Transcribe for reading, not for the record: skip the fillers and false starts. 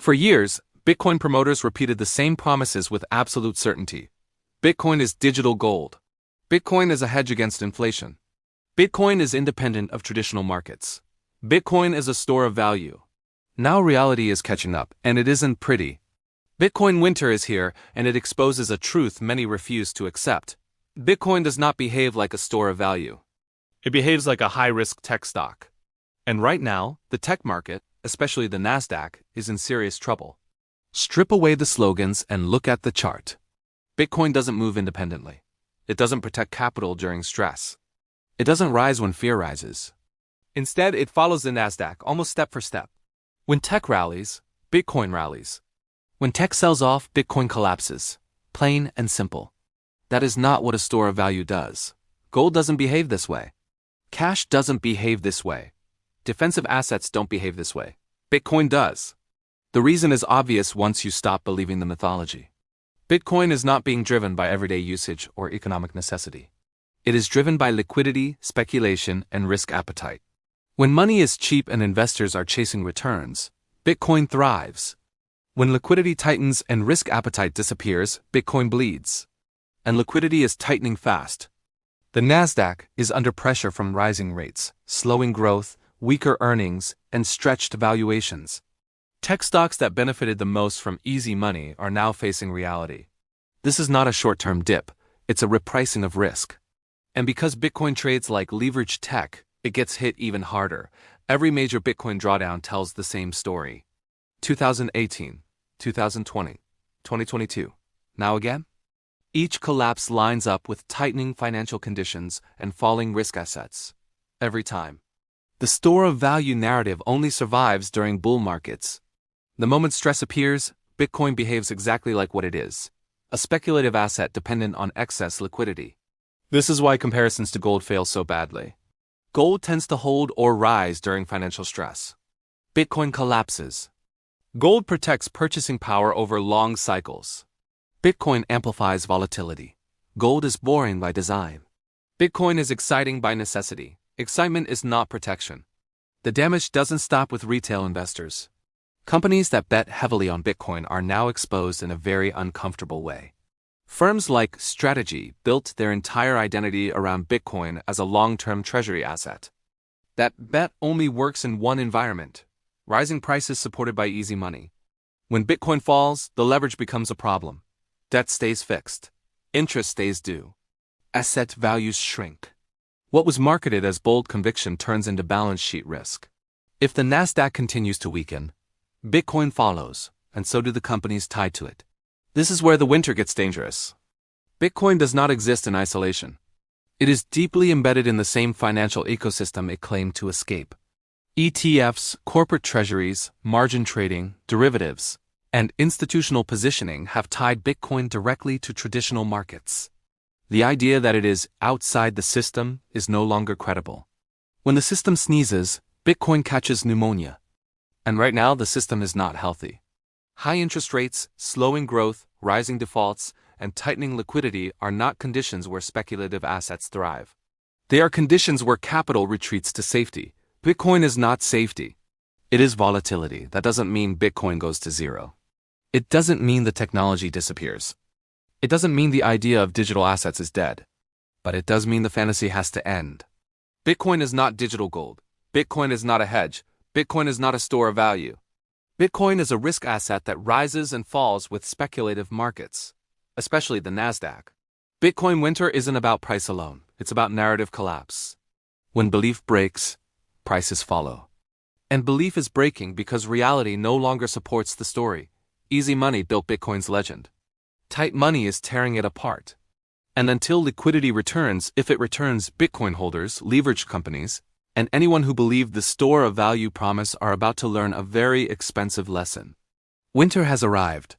For years, Bitcoin promoters repeated the same promises with absolute certainty. Bitcoin is digital gold. Bitcoin is a hedge against inflation. Bitcoin is independent of traditional markets. Bitcoin is a store of value. Now reality is catching up, and it isn't pretty. Bitcoin winter is here, and it exposes a truth many refuse to accept. Bitcoin does not behave like a store of value. It behaves like a high-risk tech stock. And right now, the tech market, especially the Nasdaq, is in serious trouble. Strip away the slogans and look at the chart. Bitcoin doesn't move independently. It doesn't protect capital during stress. It doesn't rise when fear rises. Instead, it follows the Nasdaq almost step for step. When tech rallies, Bitcoin rallies. When tech sells off, Bitcoin collapses. Plain and simple. That is not what a store of value does. Gold doesn't behave this way. Cash doesn't behave this way. Defensive assets don't behave this way. Bitcoin does. The reason is obvious once you stop believing the mythology. Bitcoin is not being driven by everyday usage or economic necessity. It is driven by liquidity, speculation, and risk appetite. When money is cheap and investors are chasing returns, Bitcoin thrives. When liquidity tightens and risk appetite disappears, Bitcoin bleeds. And liquidity is tightening fast. The Nasdaq is under pressure from rising rates, slowing growth, weaker earnings, and stretched valuations. Tech stocks that benefited the most from easy money are now facing reality. This is not a short-term dip, it's a repricing of risk. And because Bitcoin trades like leveraged tech, it gets hit even harder. Every major Bitcoin drawdown tells the same story. 2018, 2020, 2022. Now again? Each collapse lines up with tightening financial conditions and falling risk assets. Every time. The store of value narrative only survives during bull markets. The moment stress appears, Bitcoin behaves exactly like what it is, a speculative asset dependent on excess liquidity. This is why comparisons to gold fail so badly. Gold tends to hold or rise during financial stress. Bitcoin collapses. Gold protects purchasing power over long cycles. Bitcoin amplifies volatility. Gold is boring by design. Bitcoin is exciting by necessity. Excitement is not protection. The damage doesn't stop with retail investors. Companies that bet heavily on Bitcoin are now exposed in a very uncomfortable way. Firms like Strategy built their entire identity around Bitcoin as a long-term treasury asset. That bet only works in one environment: rising prices supported by easy money. When Bitcoin falls, the leverage becomes a problem. Debt stays fixed. Interest stays due. Asset values shrink. What was marketed as bold conviction turns into balance sheet risk. If the Nasdaq continues to weaken, Bitcoin follows, and so do the companies tied to it. This is where the winter gets dangerous. Bitcoin does not exist in isolation. It is deeply embedded in the same financial ecosystem it claimed to escape. ETFs, corporate treasuries, margin trading, derivatives, and institutional positioning have tied Bitcoin directly to traditional markets. The idea that it is outside the system is no longer credible. When the system sneezes, Bitcoin catches pneumonia. And right now, the system is not healthy. High interest rates, slowing growth, rising defaults, and tightening liquidity are not conditions where speculative assets thrive. They are conditions where capital retreats to safety. Bitcoin is not safety. It is volatility. That doesn't mean Bitcoin goes to zero. It doesn't mean the technology disappears. It doesn't mean the idea of digital assets is dead. But it does mean the fantasy has to end. Bitcoin is not digital gold. Bitcoin is not a hedge. Bitcoin is not a store of value. Bitcoin is a risk asset that rises and falls with speculative markets, especially the Nasdaq. Bitcoin winter isn't about price alone. It's about narrative collapse. When belief breaks, prices follow. And belief is breaking because reality no longer supports the story. Easy money built Bitcoin's legend. Tight money is tearing it apart. And until liquidity returns, if it returns, Bitcoin holders, leveraged companies, and anyone who believed the store of value promise are about to learn a very expensive lesson. Winter has arrived.